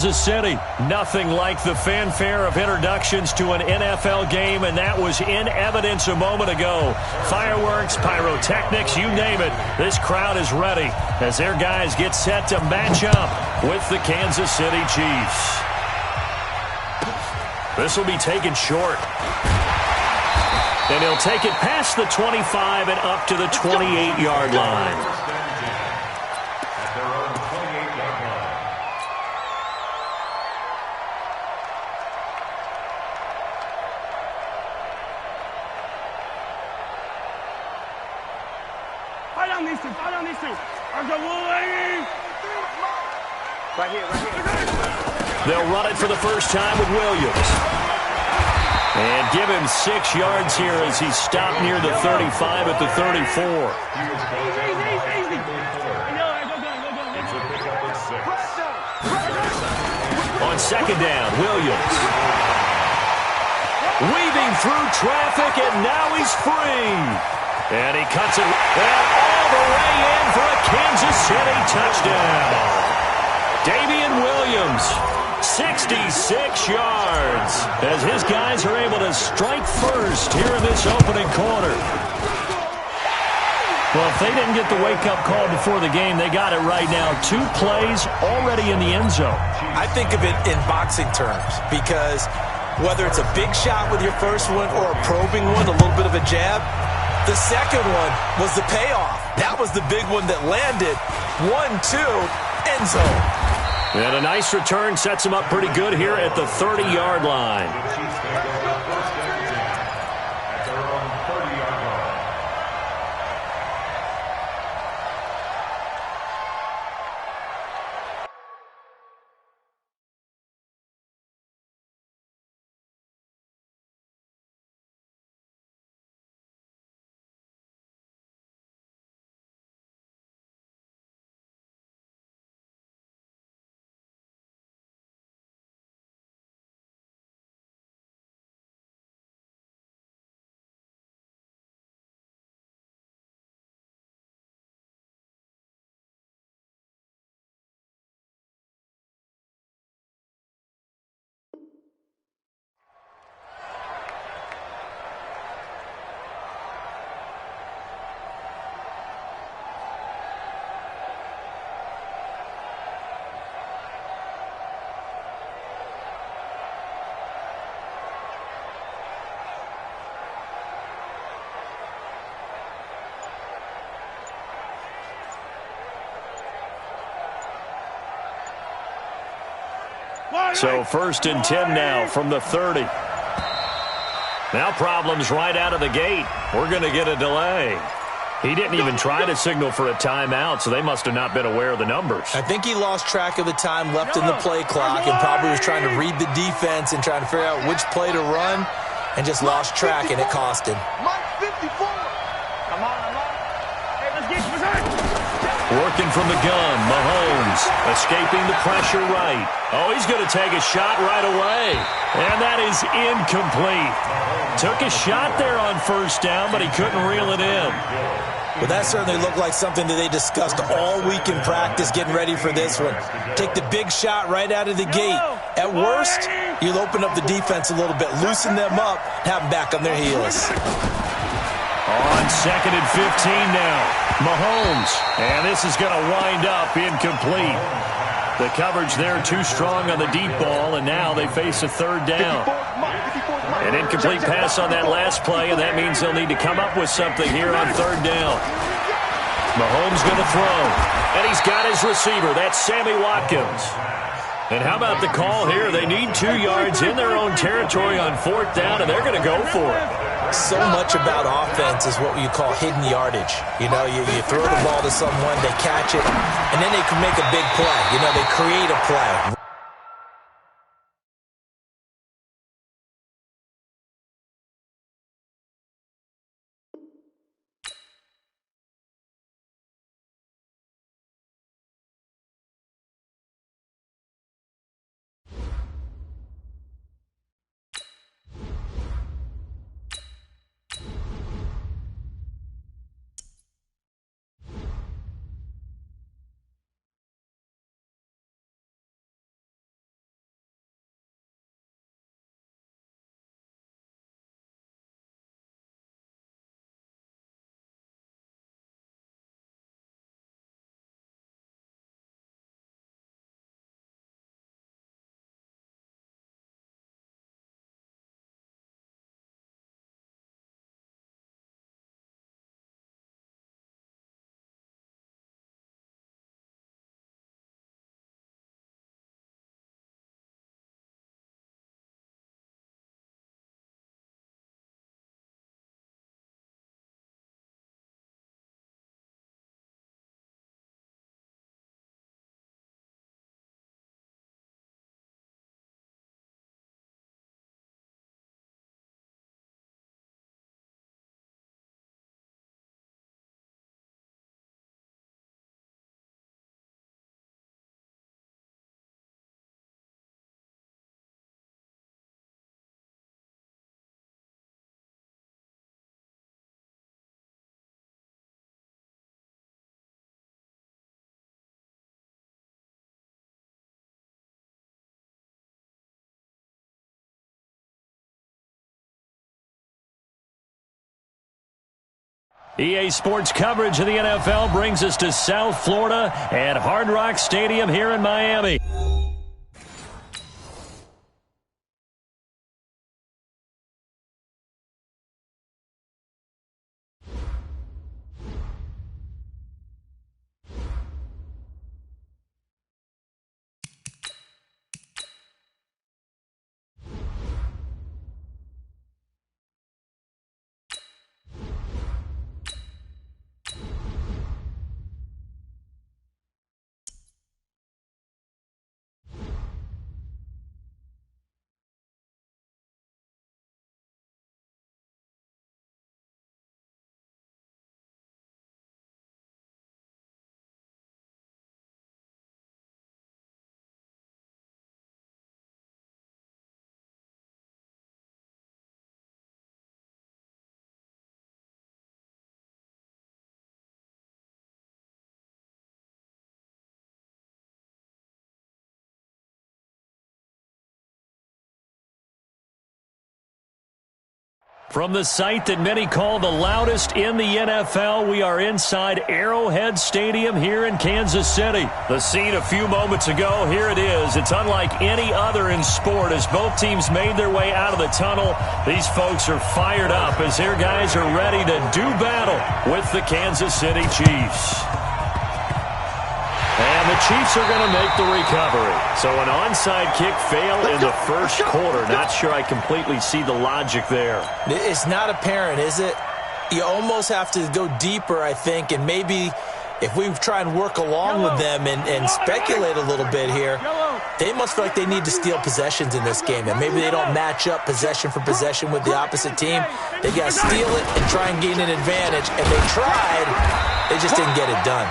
Kansas City. Nothing like the fanfare of introductions to an NFL game, and that was in evidence a moment ago. Fireworks, pyrotechnics, you name it. This crowd is ready as their guys get set to match up with the Kansas City Chiefs. This will be taken short. And he'll take it past the 25 and up to the 28-yard line. Right here. They'll run it for the first time with Williams. And give him 6 yards here as he's stopped near the 35 at the 34. On second down, Williams. Weaving through traffic, and now he's free. And he cuts it all the way in for a Kansas City touchdown. Damian Williams, 66 yards, as his guys are able to strike first here in this opening quarter. Well, if they didn't get the wake-up call before the game, they got it right now. 2 plays already in the end zone. I think of it in boxing terms because whether it's a big shot with your first one or a probing one, a little bit of a jab, the second one was the payoff. That was the big one that landed. 1-2, end zone. And a nice return sets him up pretty good here at the 30-yard line. So 1st and 10 now from the 30. Now problems right out of the gate. We're going to get a delay. He didn't even try to signal for a timeout, so they must have not been aware of the numbers. I think he lost track of the time left in the play clock and probably was trying to read the defense and trying to figure out which play to run and just lost track, and it cost him. Working from the gun, Mahomes escaping the pressure right. Oh, he's going to take a shot right away. And that is incomplete. Took a shot there on first down, but he couldn't reel it in. Well, that certainly looked like something that they discussed all week in practice getting ready for this one. Take the big shot right out of the gate. At worst, you'll open up the defense a little bit, loosen them up, have them back on their heels. On 2nd and 15 now, Mahomes. And this is going to wind up incomplete. The coverage there too strong on the deep ball, and now they face a 3rd down. An incomplete pass on that last play, and that means they'll need to come up with something here on 3rd down. Mahomes going to throw, and he's got his receiver. That's Sammy Watkins. And how about the call here? They need 2 yards in their own territory on 4th down, and they're going to go for it. So much about offense is what you call hidden yardage. You know, you throw the ball to someone, they catch it, and then they can make a big play. You know, they create a play. EA Sports coverage of the NFL brings us to South Florida at Hard Rock Stadium here in Miami. From the site that many call the loudest in the NFL, we are inside Arrowhead Stadium here in Kansas City. The scene a few moments ago, here it is. It's unlike any other in sport as both teams made their way out of the tunnel. These folks are fired up as their guys are ready to do battle with the Kansas City Chiefs. And the Chiefs are going to make the recovery. So an onside kick failed in the first quarter. Not sure I completely see the logic there. It's not apparent, is it? You almost have to go deeper, I think, and maybe if we try and work along with them and speculate a little bit here, they must feel like they need to steal possessions in this game, and maybe they don't match up possession for possession with the opposite team. They got to steal it and try and gain an advantage, and they tried. They just didn't get it done.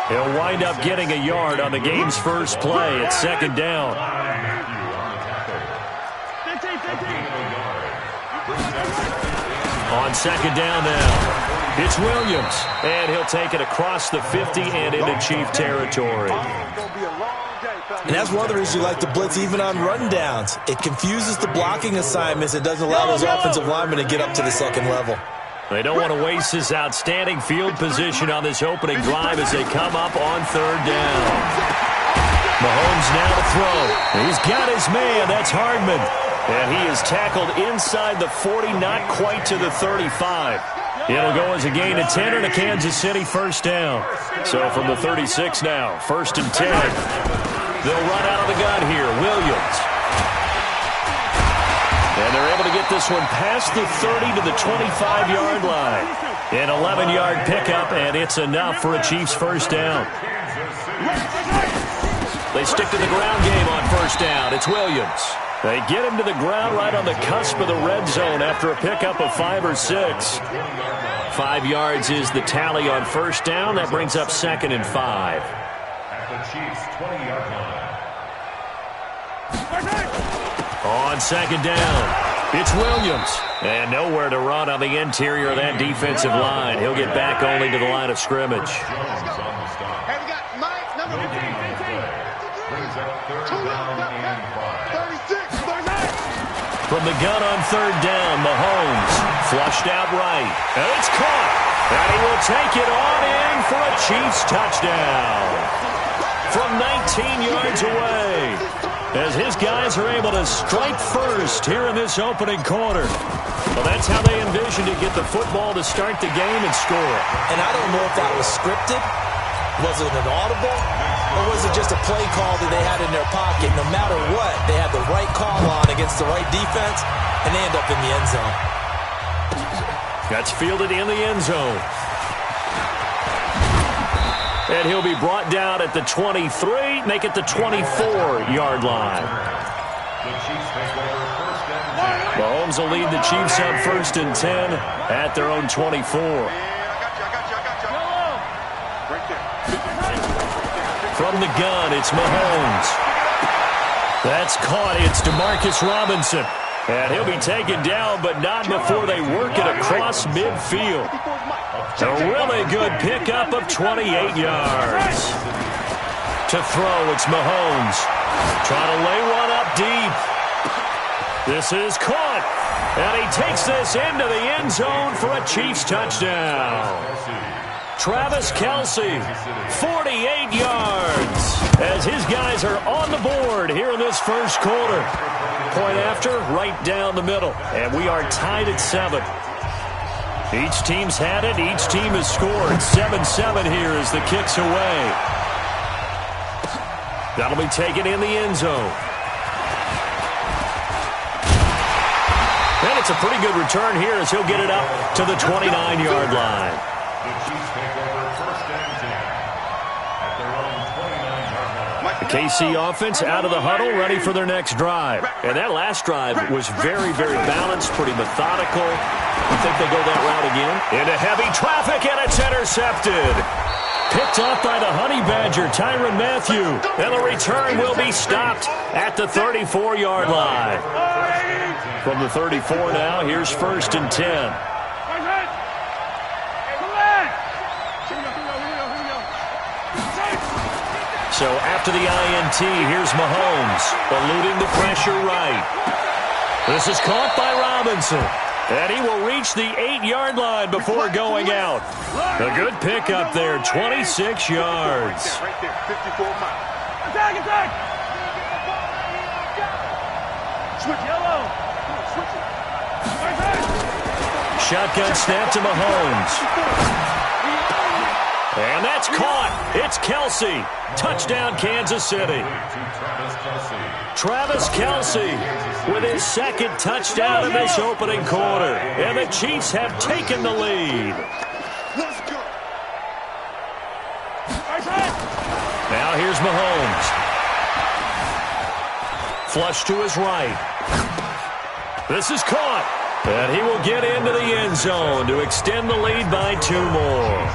He'll wind up getting a yard on the game's first play. It's second down. On second down now, it's Williams. And he'll take it across the 50 and into Chief territory. And that's one of the reasons you like to blitz even on rundowns. It confuses the blocking assignments. It doesn't allow those offensive linemen to get up to the second level. They don't want to waste this outstanding field position on this opening drive as they come up on third down. Mahomes now to throw. He's got his man. That's Hardman. And he is tackled inside the 40, not quite to the 35. It'll go as a gain of 10 and a Kansas City first down. So from the 36 now, first and 10. They'll run out of the gun here. Williams. And they're able to get this one past the 30 to the 25-yard line. An 11-yard pickup, and it's enough for a Chiefs first down. They stick to the ground game on first down. It's Williams. They get him to the ground right on the cusp of the red zone after a pickup of 5 or 6. 5 yards is the tally on first down. That brings up second and 5. At the Chiefs' 20-yard line. On second down, it's Williams. And nowhere to run on the interior of that defensive line. He'll get back only to the line of scrimmage. From the gun on third down, Mahomes flushed out right. And it's caught. And he will take it on in for a Chiefs touchdown. From 19 yards away. As his guys are able to strike first here in this opening quarter. Well, that's how they envisioned to get the football to start the game and score. And I don't know if that was scripted. Was it an audible? Or was it just a play call that they had in their pocket? No matter what, they had the right call on against the right defense, and they end up in the end zone. That's fielded in the end zone. And he'll be brought down at the 23, make it the 24-yard line. Mahomes will lead the Chiefs on first and 10 at their own 24. From the gun, it's Mahomes. That's caught. It's DeMarcus Robinson. And he'll be taken down, but not before they work it across midfield. A really good pickup of 28 yards. To throw, it's Mahomes. Trying to lay one up deep. This is caught. And he takes this into the end zone for a Chiefs touchdown. Travis Kelce, 48 yards, as his guys are on the board here in this first quarter. Point after, right down the middle. And we are tied at 7. Each team's had it. Each team has scored. 7-7 here as the kick's away. That'll be taken in the end zone. And it's a pretty good return here as he'll get it up to the 29-yard line. The Chiefs take over first and 10 at their own 29-yard line. The KC offense out of the huddle, ready for their next drive. And that last drive was very, very balanced, pretty methodical. You think they go that route again? Into heavy traffic, and it's intercepted. Picked off by the Honey Badger, Tyrann Mathieu. And the return will be stopped at the 34-yard line. From the 34 now, here's first and 10. So after the INT, here's Mahomes, eluding the pressure right. This is caught by Robinson. And he will reach the 8-yard line before going out. A good pickup there, 26 yards. Attack, attack! Switch yellow. Switch it. Shotgun snap to Mahomes. And that's caught. It's Kelce. Touchdown, Kansas City. Travis Kelce with his second touchdown in this opening quarter. And the Chiefs have taken the lead. Now here's Mahomes. Flush to his right. This is caught. And he will get into the end zone to extend the lead by 2 more.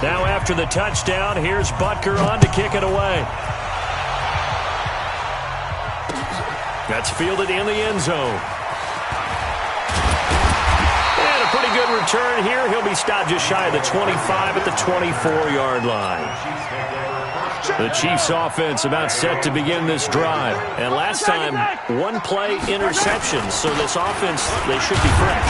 Now after the touchdown, here's Butker on to kick it away. That's fielded in the end zone. And a pretty good return here. He'll be stopped just shy of the 25 at the 24-yard line. The Chiefs offense about set to begin this drive. And last time, 1-play interception. So this offense, they should be fresh.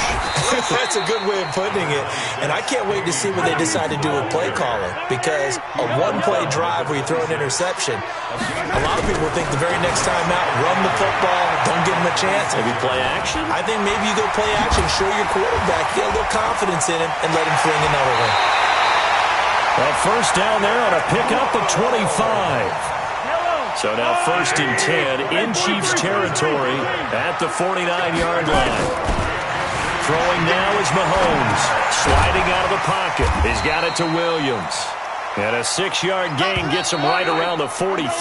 That's a good way of putting it. And I can't wait to see what they decide to do with play calling. Because a 1-play drive where you throw an interception, a lot of people think the very next time out, run the football, don't give them a chance. Maybe play action? I think maybe you go play action, show your quarterback, get a little confidence in him, and let him fling another one. Well, first down there on a pickup of 25. So now first and 10 in Chiefs territory at the 49-yard line. Throwing now is Mahomes. Sliding out of the pocket. He's got it to Williams. And a 6-yard gain gets him right around the 43. That's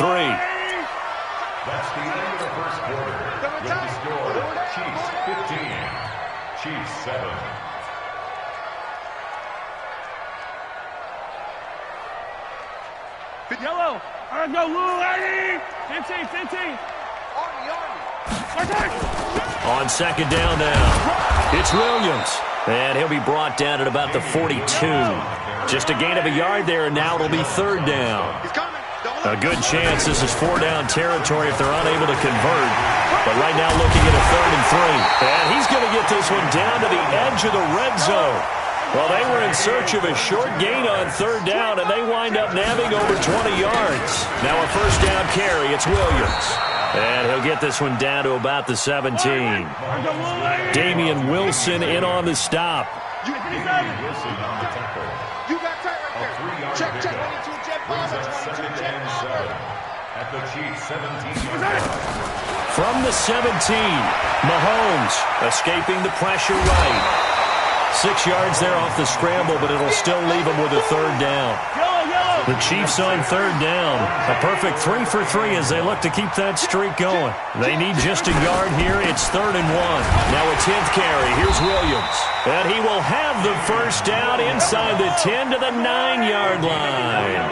the end of the first quarter. With the score, Chiefs 15, Chiefs 7. Yellow. All right, go, Lou, Eddie. 15, 15. On second down now, it's Williams. And he'll be brought down at about the 42. Just a gain of a yard there, and now it'll be third down. A good chance this is 4-down territory if they're unable to convert. But right now looking at a 3rd and 3. And he's going to get this one down to the edge of the red zone. Well, they were in search of a short gain on 3rd down, and they wind up nabbing over 20 yards. Now a first down carry. It's Williams. And he'll get this one down to about the 17. Damian Wilson in on the stop. You got tight right there. Check, check. 22 jet bomber, 22 jet bomber. At the Chiefs 17. From the 17, Mahomes escaping the pressure right. 6 yards there off the scramble, but it'll still leave him with a 3rd down. The Chiefs on 3rd down. A perfect 3 for 3 as they look to keep that streak going. They need just a yard here. It's 3rd and 1. Now a 10th carry. Here's Williams. And he will have the first down inside the 10 to the 9-yard line.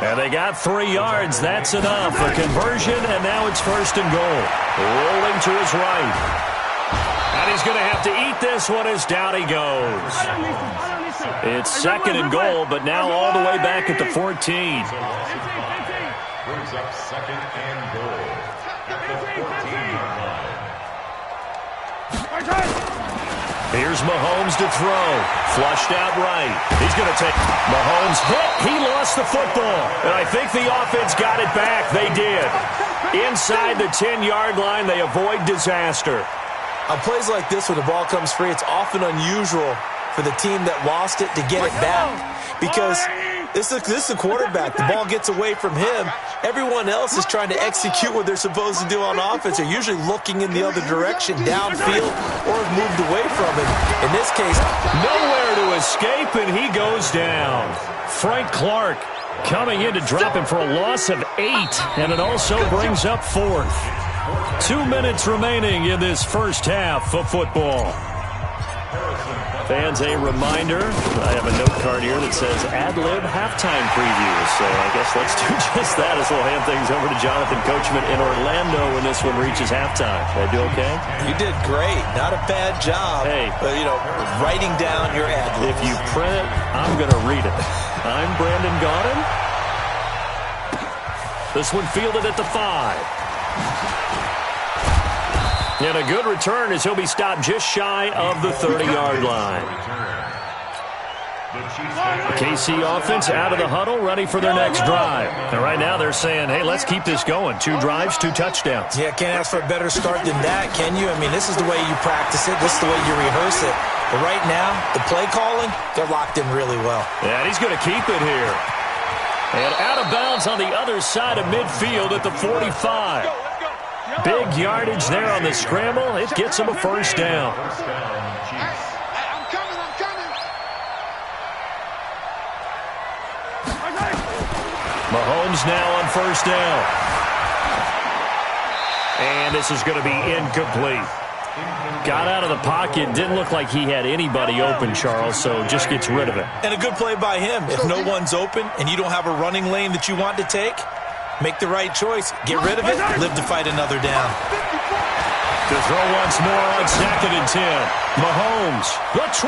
And they got 3 yards. That's enough. A conversion, and now it's 1st and goal. Rolling to his right. And And he's going to have to eat this one as down he goes. It's second and goal, but now all the way back at the 14. Brings up second and goal at the 14-yard line. Here's Mahomes to throw. Flushed out right. He's going to take Mahomes hit. He lost the football. And I think the offense got it back. They did. Inside the 10-yard line, they avoid disaster. On plays like this, when the ball comes free, it's often unusual for the team that lost it to get it back. Because this is the quarterback. The ball gets away from him. Everyone else is trying to execute what they're supposed to do on offense. They're usually looking in the other direction, downfield, or have moved away from it. In this case, nowhere to escape, and he goes down. Frank Clark coming in to drop him for a loss of 8, and it also brings up 4th. 2 minutes remaining in this first half of football. Fans, a reminder, I have a note card here that says ad-lib halftime preview. So I guess let's do just that as we'll hand things over to Jonathan Coachman in Orlando when this one reaches halftime. Did I do okay? You did great. Not a bad job. Hey. But, writing down your ad-libs. If you print it, I'm going to read it. I'm Brandon Gaudin. This one fielded at the 5. And a good return as he'll be stopped just shy of the 30-yard line. The KC offense out of the huddle, ready for their next drive. And right now they're saying, hey, let's keep this going. 2 drives, 2 touchdowns. Yeah, can't ask for a better start than that, can you? I mean, this is the way you practice it. This is the way you rehearse it. But right now, the play calling, they're locked in really well. And he's going to keep it here. And out of bounds on the other side of midfield at the 45. Big yardage there on the scramble. It gets him a first down. I'm coming. Mahomes now on first down. And this is going to be incomplete. Got out of the pocket. Didn't look like he had anybody open, Charles, so just gets rid of it. And a good play by him. If no one's open and you don't have a running lane that you want to take, make the right choice. Get rid of it. Live to fight another down. To throw once more on second and 10. Mahomes, the 20.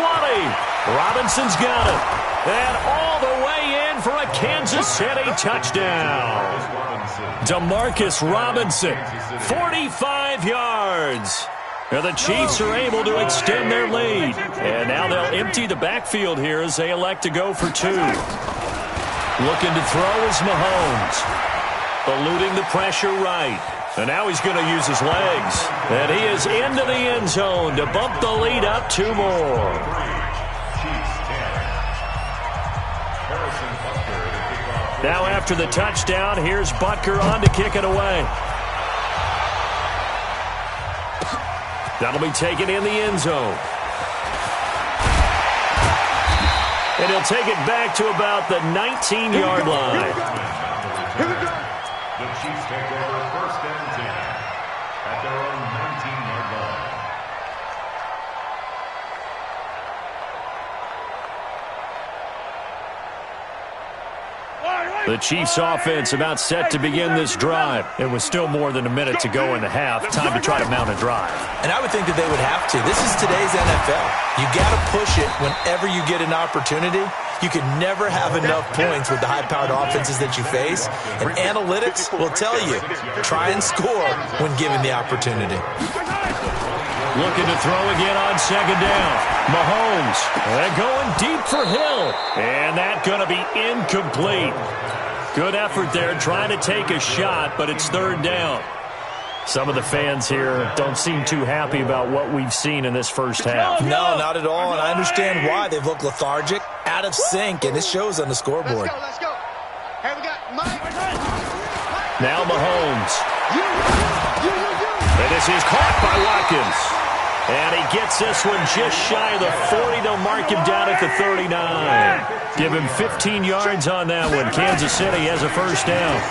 Robinson's got it. And all the way in for a Kansas City touchdown. Demarcus Robinson, 45 yards. Now the Chiefs are able to extend their lead. And now they'll empty the backfield here as they elect to go for 2. Looking to throw is Mahomes. Eluding the pressure right. And now he's going to use his legs. And he is into the end zone to bump the lead up 2 more. Now after the touchdown, here's Butker on to kick it away. That'll be taken in the end zone. And he'll take it back to about the 19-yard line. The Chiefs take over first and 10 at their own 19-yard line. The Chiefs offense about set to begin this drive. It was still more than a minute to go in the half. Time to try to mount a drive. And I would think that they would have to. This is today's NFL. You got to push it whenever you get an opportunity. You can never have enough points with the high-powered offenses that you face. And analytics will tell you, try and score when given the opportunity. Looking to throw again on second down. Mahomes going deep for Hill. And that's going to be incomplete. Good effort there trying to take a shot, but it's third down. Some of the fans here don't seem too happy about what we've seen in this first half. No, not at all, and I understand why. They've looked lethargic, out of sync, and it shows on the scoreboard. Let's go. Hey, we got Mike. Now Mahomes. And this is caught by Watkins. And he gets this one just shy of the 40. They'll mark him down at the 39. Give him 15 yards on that one. Kansas City has a first down.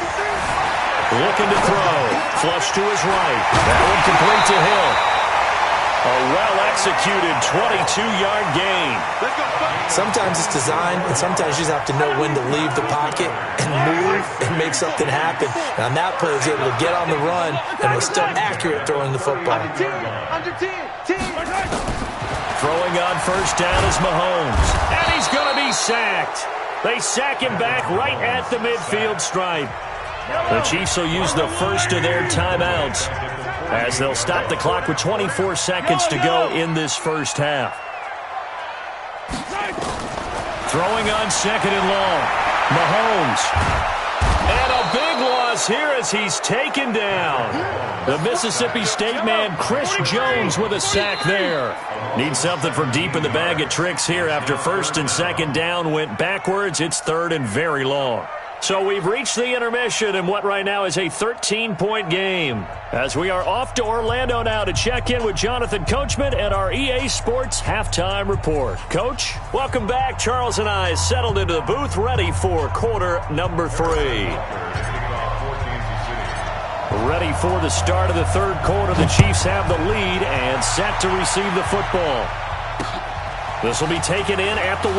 Looking to throw. Flush to his right. That one complete to Hill. A well-executed 22-yard gain. Sometimes it's designed, and sometimes you just have to know when to leave the pocket and move and make something happen. And on that play, he was able to get on the run and was still accurate throwing the football. Under 10. throwing on first down is Mahomes. And he's going to be sacked. They sack him back right at the midfield stripe. The Chiefs will use the first of their timeouts as they'll stop the clock with 24 seconds to go in this first half. Throwing on second and long. Mahomes. And a big loss here as he's taken down. The Mississippi State man, Chris Jones, with a sack there. Needs something from deep in the bag of tricks here after first and second down went backwards. It's third and very long. So we've reached the intermission in what right now is a 13-point game. As we are off to Orlando now to check in with Jonathan Coachman and our EA Sports Halftime Report. Coach, welcome back. Charles and I settled into the booth ready for quarter number 3. Ready for the start of the third quarter. The Chiefs have the lead and set to receive the football. This will be taken in at the 1.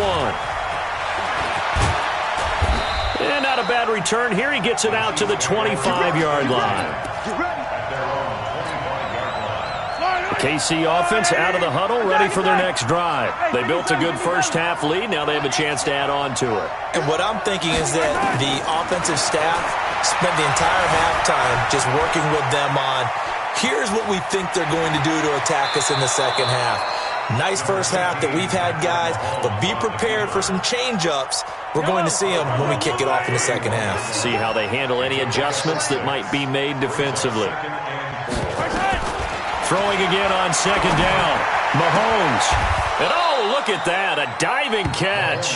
And not a bad return here. He gets it out to the 25-yard line. The KC offense out of the huddle, ready for their next drive. They built a good first-half lead. Now they have a chance to add on to it. And what I'm thinking is that the offensive staff spent the entire halftime just working with them on, here's what we think they're going to do to attack us in the second half. Nice first half that we've had, guys, but be prepared for some change-ups. We're going to see them when we kick it off in the second half. See how they handle any adjustments that might be made defensively. Throwing again on second down. Mahomes. And oh, look at that, a diving catch.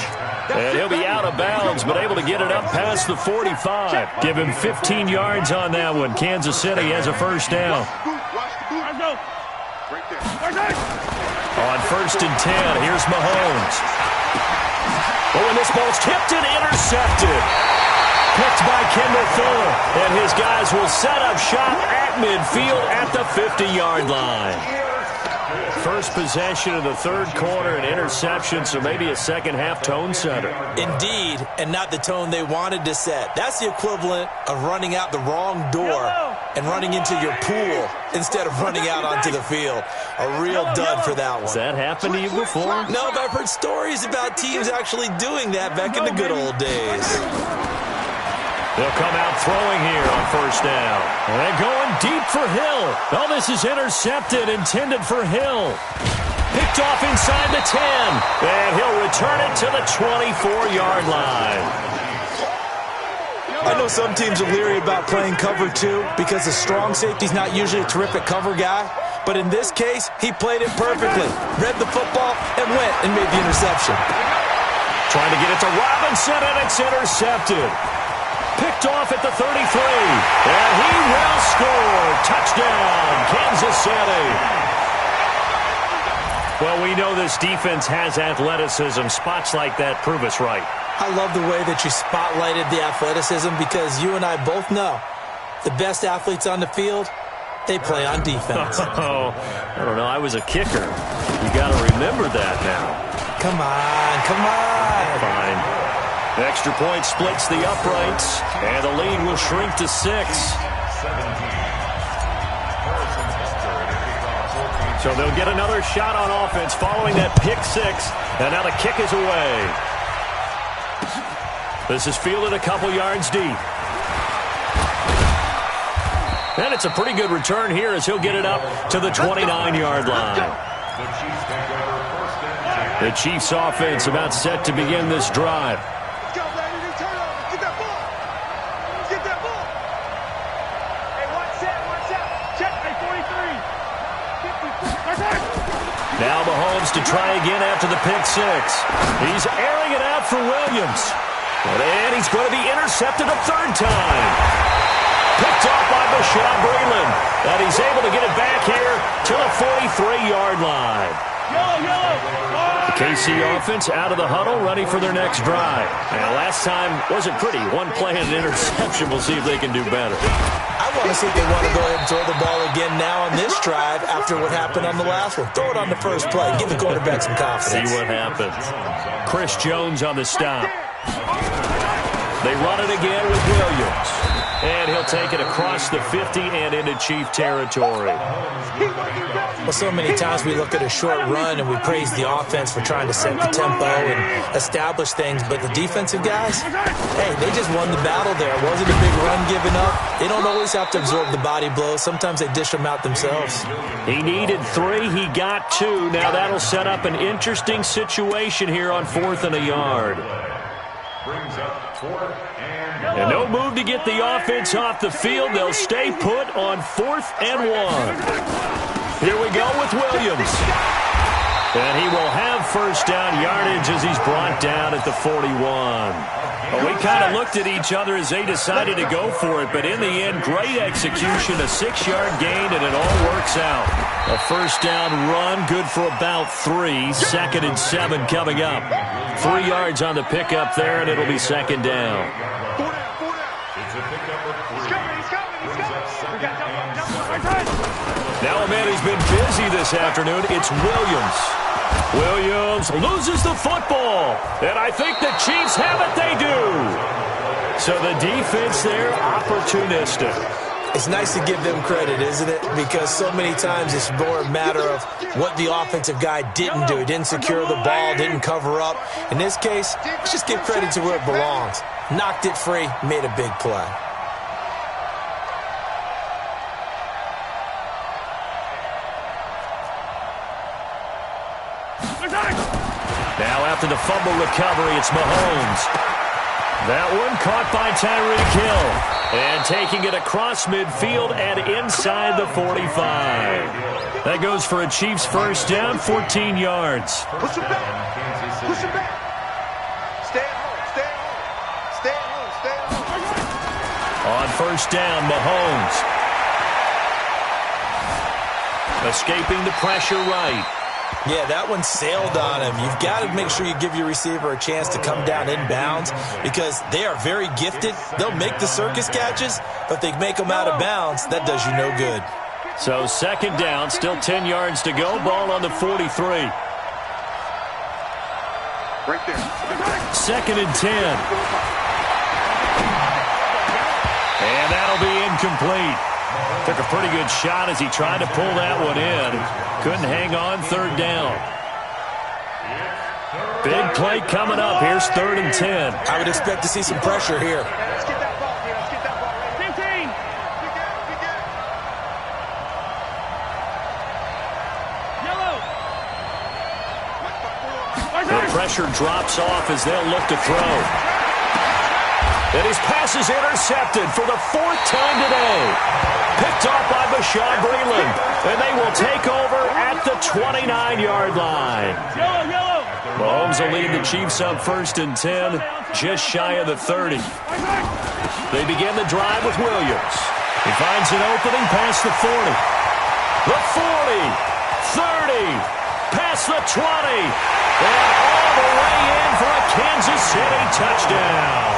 And he'll be out of bounds, but able to get it up past the 45. Give him 15 yards on that one. Kansas City has a first down. On first and 10, here's Mahomes. Oh, and this ball's tipped and intercepted. Picked by Kendall Fuller. And his guys will set up shop at midfield at the 50-yard line. First possession of the third quarter, an interception, so maybe a second-half tone setter. Indeed, and not the tone they wanted to set. That's the equivalent of running out the wrong door and running into your pool instead of running out onto the field. A real dud for that one. Has that happened to you before? No, but I've heard stories about teams actually doing that back in the good old days. They'll come out throwing here on first down. And they're going deep for Hill. Oh, this is intercepted, intended for Hill. Picked off inside the 10. And he'll return it to the 24-yard line. I know some teams are leery about playing cover 2 because the strong safety's not usually a terrific cover guy. But in this case, he played it perfectly. Read the football and went and made the interception. Trying to get it to Robinson, and it's intercepted. Picked off at the 33. And he will score. Touchdown, Kansas City. Well, we know this defense has athleticism. Spots like that prove us right. I love the way that you spotlighted the athleticism because you and I both know the best athletes on the field, they play on defense. Oh, I don't know. I was a kicker. You got to remember that now. Come on, come on. Fine. Extra point splits the uprights, and the lead will shrink to 6. So they'll get another shot on offense following that pick 6, and now the kick is away. This is fielded a couple yards deep. And it's a pretty good return here as he'll get it up to the 29-yard line. The Chiefs offense about set to begin this drive. Now Mahomes to try again after the pick 6. He's airing it out for Williams. And he's going to be intercepted a third time. Picked off by Bashaud Breeland. And he's able to get it back here to the 43-yard line. The KC offense out of the huddle, ready for their next drive. And last time wasn't pretty. One play and an interception. We'll see if they can do better. I want to see if they want to go ahead and throw the ball again now on this drive after what happened on the last one. Throw it on the first play. Give the quarterback some confidence. See what happens. Chris Jones on the stop. They run it again with Williams. And he'll take it across the 50 and into Chief territory. Well, so many times we look at a short run and we praise the offense for trying to set the tempo and establish things, but the defensive guys, hey, they just won the battle there. It wasn't a big run given up. They don't always have to absorb the body blows. Sometimes they dish them out themselves. He needed 3. He got 2. Now that'll set up an interesting situation here on 4th and a yard. Brings up 4th and And no move to get the offense off the field. They'll stay put on 4th and 1. Here we go with Williams. And he will have first down yardage as he's brought down at the 41. Well, we kind of looked at each other as they decided to go for it, but in the end, great execution, a 6-yard gain, and it all works out. A first down run, good for about 3. 2nd and 7 coming up. 3 yards on the pickup there, and it'll be 2nd down. it's a pickup of 3. Brings up 2nd and 7. Now a man who's been busy this afternoon, it's Williams. Williams loses the football, and I think the Chiefs have it. They do. So the defense there, opportunistic. It's nice to give them credit, isn't it? Because so many times it's more a matter of what the offensive guy didn't do. He didn't secure the ball, didn't cover up. In this case, let's just give credit to where it belongs. Knocked it free, made a big play. Now after the fumble recovery, it's Mahomes. That one caught by Tyreek Hill. And taking it across midfield and inside the 45. That goes for a Chiefs first down, 14 yards. Push him back. Push him back. Stay at home. Stay at home. Stay at home. Stay at home. On first down, Mahomes. Escaping the pressure right. Yeah, that one sailed on him. You've got to make sure you give your receiver a chance to come down inbounds because they are very gifted. They'll make the circus catches, but if they make them out of bounds, that does you no good. So 2nd down, still 10 yards to go. Ball on the 43. Right there. 2nd and 10. And that'll be incomplete. Took a pretty good shot as he tried to pull that one in. Couldn't hang on, 3rd down. Big play coming up. Here's 3rd and 10. I would expect to see some pressure here. Let's get that ball here. Let's get that ball. 15. Yellow. The pressure drops off as they'll look to throw. And his pass is intercepted for the 4th time today. Picked off by Bashaud Breeland. And they will take over at the 29-yard line. Mahomes will lead the Chiefs up 1st and 10, just shy of the 30. They begin the drive with Williams. He finds an opening past the 40. The 40, 30, past the 20. And all the way in for a Kansas City touchdown.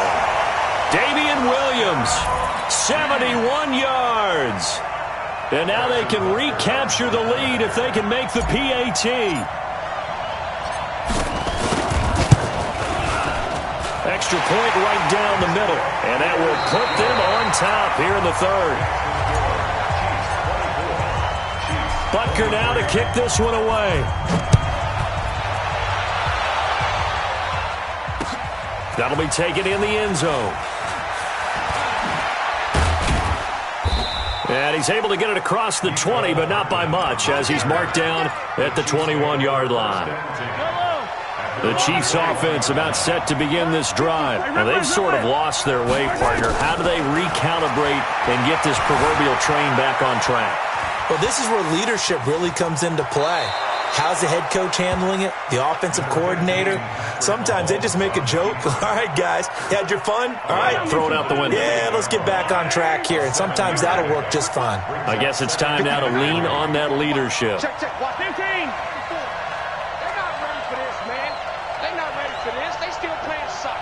Damian Williams, 71 yards. And now they can recapture the lead if they can make the PAT. Extra point right down the middle. And that will put them on top here in the 3rd. Butker now to kick this one away. That'll be taken in the end zone. And he's able to get it across the 20, but not by much, as he's marked down at the 21-yard line. The Chiefs offense about set to begin this drive. Now, they've sort of lost their way, partner. How do they recalibrate and get this proverbial train back on track? Well, this is where leadership really comes into play. How's the head coach handling it? The offensive coordinator? Sometimes they just make a joke. All right, guys, you had your fun? All right. Throw it out the window. Yeah, let's get back on track here. And sometimes that'll work just fine. I guess it's time now to lean on that leadership. Check, check. Watch 15. They're not ready for this, man. They're not ready for this. They still playing suck.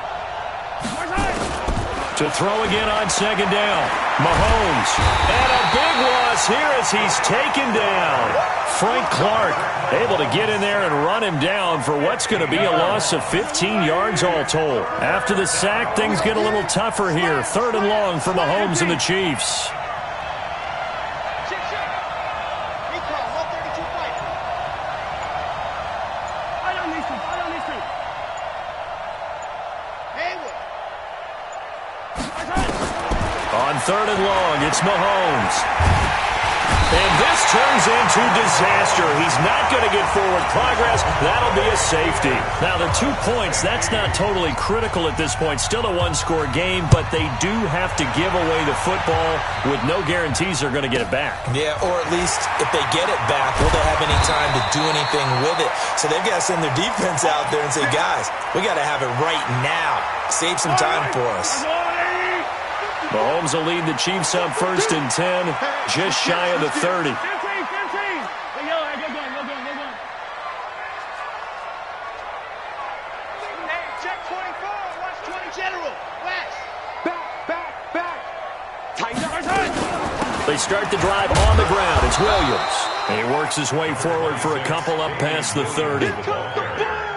To throw again on second down. Mahomes. And a big loss here as he's taken down. Frank Clark able to get in there and run him down for what's going to be a loss of 15 yards all told. After the sack, things get a little tougher here. 3rd and long for Mahomes and the Chiefs. On 3rd and long, it's Mahomes. And this turns into disaster. He's not going to get forward progress. That'll be a safety. Now, the 2 points, that's not totally critical at this point. Still a one-score game, but they do have to give away the football with no guarantees they're going to get it back. Yeah, or at least if they get it back, will they have any time to do anything with it? So they've got to send their defense out there and say, guys, we got to have it right now. Save some time for us. Mahomes will lead the Chiefs up 1st and 10, just shy of the 30. Check 24, watch 20 general, west. Back. They start the drive on the ground. It's Williams. And he works his way forward for a couple up past the 30.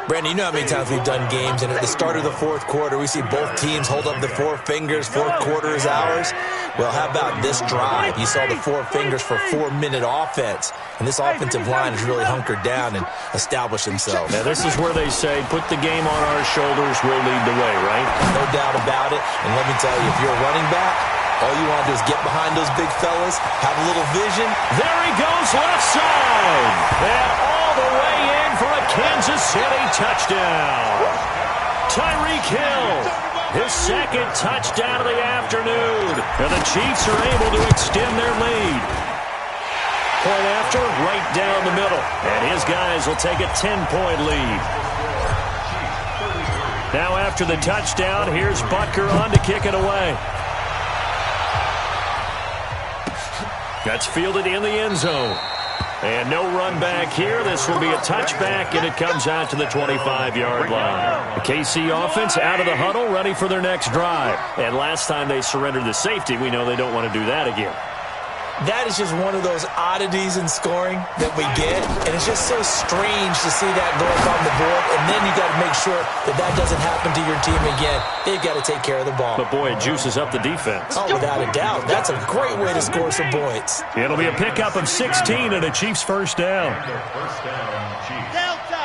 Brandon, you know how many times we've done games, and at the start of the 4th quarter, we see both teams hold up the 4 fingers, 4th quarter is ours. Well, how about this drive? You saw the 4 fingers for 4-minute offense, and this offensive line has really hunkered down and established themselves. Now, this is where they say, put the game on our shoulders, we'll lead the way, right? No doubt about it, and let me tell you, if you're a running back, all you want to do is get behind those big fellas, have a little vision. There he goes, left side. And all the way in for a Kansas City touchdown. Tyreek Hill, his 2nd touchdown of the afternoon. And the Chiefs are able to extend their lead. Point after, right down the middle. And his guys will take a 10-point lead. Now after the touchdown, here's Butker on to kick it away. That's fielded in the end zone. And no run back here. This will be a touchback, and it comes out to the 25-yard line. The KC offense out of the huddle, ready for their next drive. And last time they surrendered the safety, we know they don't want to do that again. That is just one of those oddities in scoring that we get, and it's just so strange to see that go up on the board, and then you got to make sure that that doesn't happen to your team again. They've got to take care of the ball. But, boy, it juices up the defense. Oh, without a doubt. That's a great way to score some points. It'll be a pickup of 16 and a Chiefs first down. Delta.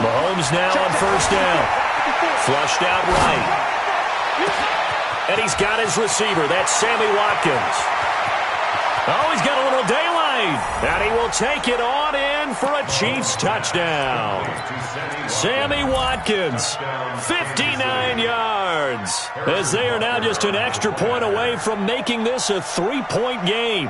Mahomes now on first down. Flushed out right. And he's got his receiver. That's Sammy Watkins. Oh, he's got a little daylight. And he will take it on in for a Chiefs touchdown. Sammy Watkins, 59 yards. As they are now just an extra point away from making this a 3-point game.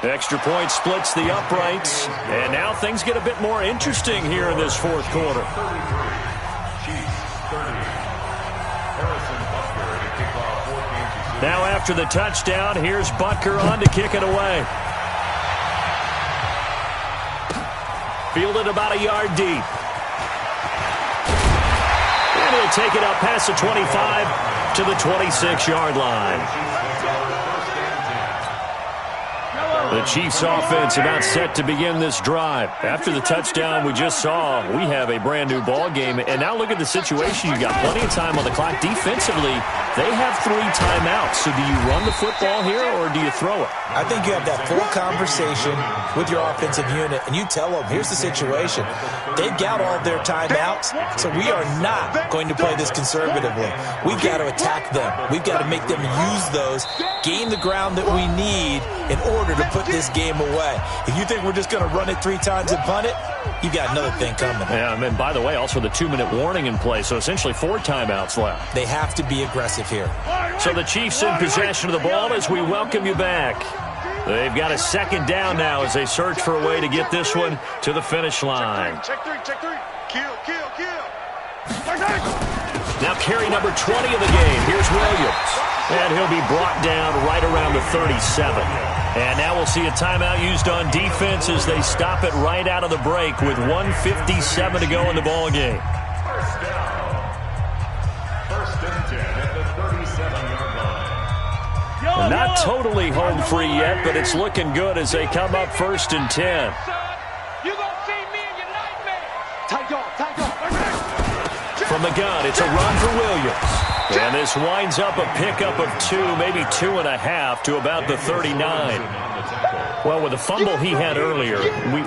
Extra point splits the uprights. And now things get a bit more interesting here in this 4th quarter. Now after the touchdown, here's Butker on to kick it away. Fielded about a yard deep. And he'll take it up past the 25 to the 26-yard line. The Chiefs offense about set to begin this drive. After the touchdown we just saw, we have a brand new ball game. And now look at the situation. You got plenty of time on the clock. Defensively, they have 3 timeouts. So do you run the football here or do you throw it? I think you have that full conversation with your offensive unit, and you tell them, here's the situation. They've got all their timeouts, so we are not going to play this conservatively. We've got to attack them. We've got to make them use those, gain the ground that we need in order to put this game away. If you think we're just going to run it 3 times and punt it, you got another thing coming. Yeah, and by the way, also the 2-minute warning in play, so essentially 4 timeouts left. They have to be aggressive here. So the Chiefs in possession of the ball as we welcome you back. They've got a 2nd down now as they search for a way to get this one to the finish line. Check three. Kill. Now carry number 20 of the game. Here's Williams. And he'll be brought down right around the 37. And now we'll see a timeout used on defense as they stop it right out of the break with 1:57 to go in the ballgame. First down. First and 10 at the 37-yard line. Not totally home free yet, but it's looking good as they come up 1st and 10. From the gun, it's a run for Williams. And this winds up a pickup of 2, maybe 2.5 to about the 39. Well, with the fumble he had earlier,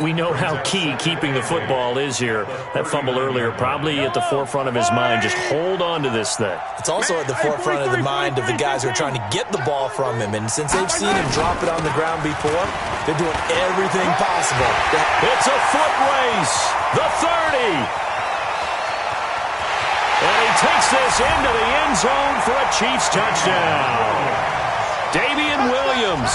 we know how key keeping the football is here. That fumble earlier probably at the forefront of his mind. Just hold on to this thing. It's also at the forefront of the mind of the guys who are trying to get the ball from him. And since they've seen him drop it on the ground before, they're doing everything possible. It's a foot race. The 30. And he takes this into the end zone for a Chiefs touchdown. Damian Williams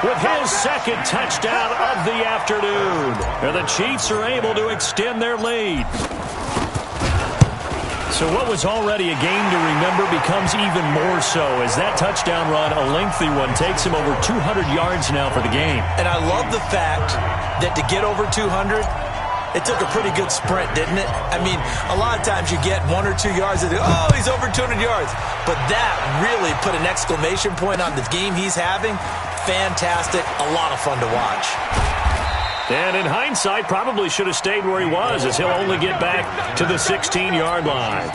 with his second touchdown of the afternoon. And the Chiefs are able to extend their lead. So what was already a game to remember becomes even more so as that touchdown run, a lengthy one, takes him over 200 yards now for the game. And I love the fact that to get over 200, it took a pretty good sprint, didn't it? I mean, a lot of times you get 1 or 2 yards and oh, he's over 200 yards. But that really put an exclamation point on the game he's having. Fantastic. A lot of fun to watch. And in hindsight, probably should have stayed where he was as he'll only get back to the 16-yard line.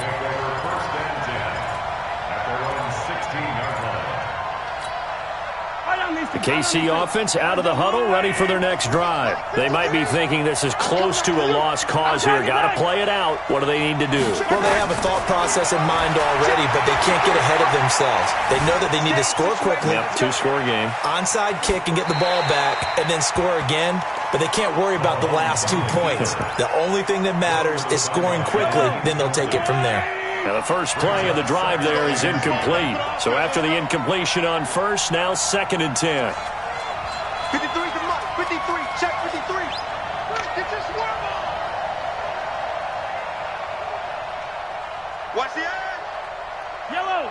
The KC offense out of the huddle, ready for their next drive. They might be thinking this is close to a lost cause here. Got to play it out. What do they need to do? Well, they have a thought process in mind already, but they can't get ahead of themselves. They know that they need to score quickly. Yep, 2-score game. Onside kick and get the ball back and then score again, but they can't worry about the last 2 points. The only thing that matters is scoring quickly, then they'll take it from there. Now the first play of the drive there is incomplete. So after the incompletion on first, now 2nd and 10. 53 to Mike. 53. Check 53. Get your swerve on. Watch the eye. Yellow.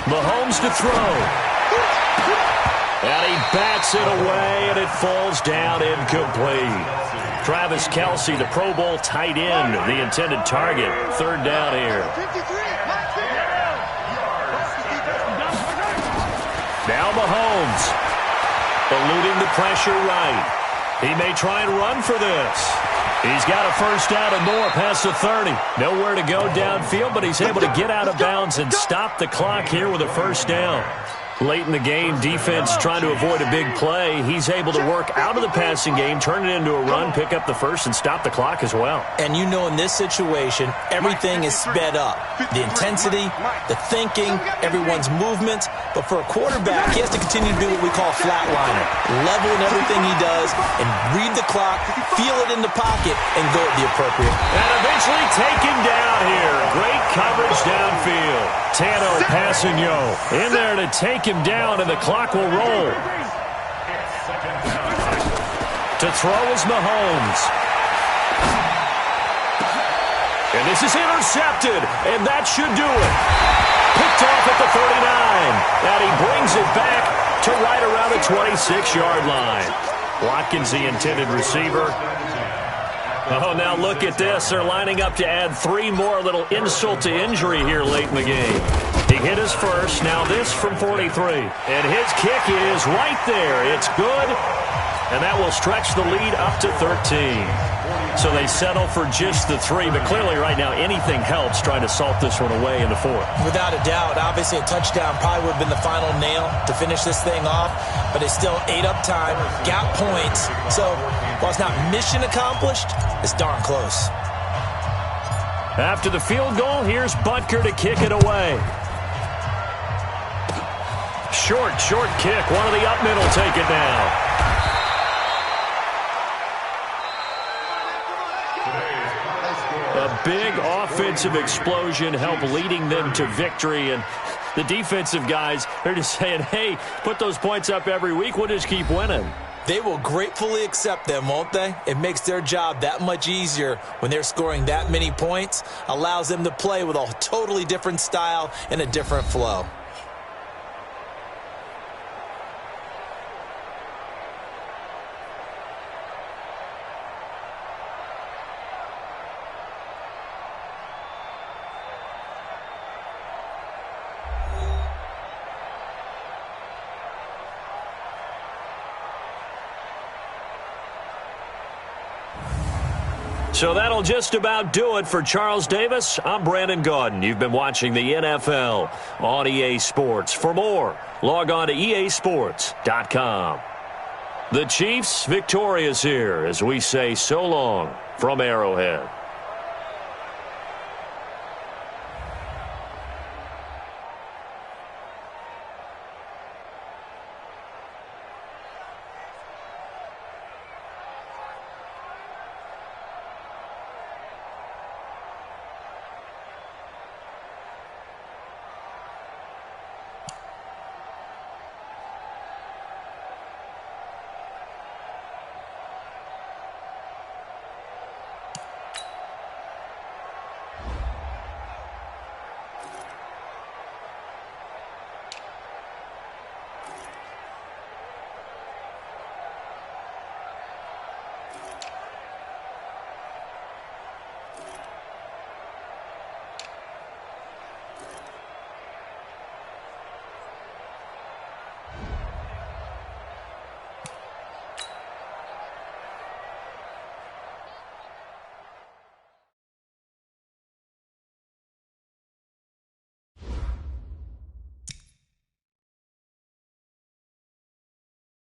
Mahomes to throw. And he bats it away, and it falls down incomplete. Travis Kelce, the Pro Bowl tight end, the intended target. 3rd down here. Now Mahomes, eluding the pressure right. He may try and run for this. He's got a first down and more past the 30. Nowhere to go downfield, but he's able to get out of bounds and stop the clock here with a first down. Late in the game, defense trying to avoid a big play. He's able to work out of the passing game, turn it into a run, pick up the first, and stop the clock as well. And you know in this situation, everything is sped up. The intensity, the thinking, everyone's movement. But for a quarterback, he has to continue to do what we call flatliner. Level in everything he does and read the clock, feel it in the pocket, and go at the appropriate. And eventually taken down here. Great coverage downfield. Tano Passanio in there to take him down, and the clock will roll. To throw is Mahomes. And this is intercepted, and that should do it. Picked off at the 39, and he brings it back to right around the 26-yard line. Watkins, the intended receiver. Oh, now look at this. They're lining up to add 3 more, little insult to injury here late in the game. He hit his first. Now this from 43. And his kick is right there. It's good. And that will stretch the lead up to 13. So they settle for just the 3. But clearly right now anything helps trying to salt this one away in the 4th. Without a doubt, obviously a touchdown probably would have been the final nail to finish this thing off. But it's still ate up time, got points. So while it's not mission accomplished, it's darn close. After the field goal, here's Butker to kick it away. Short kick. One of the up middle take it down. A big offensive explosion helped leading them to victory. And the defensive guys, they're just saying, hey, put those points up every week. We'll just keep winning. They will gratefully accept them, won't they? It makes their job that much easier when they're scoring that many points, allows them to play with a totally different style and a different flow. So that'll just about do it for Charles Davis. I'm Brandon Gaudin. You've been watching the NFL on EA Sports. For more, log on to easports.com. The Chiefs victorious here as we say so long from Arrowhead.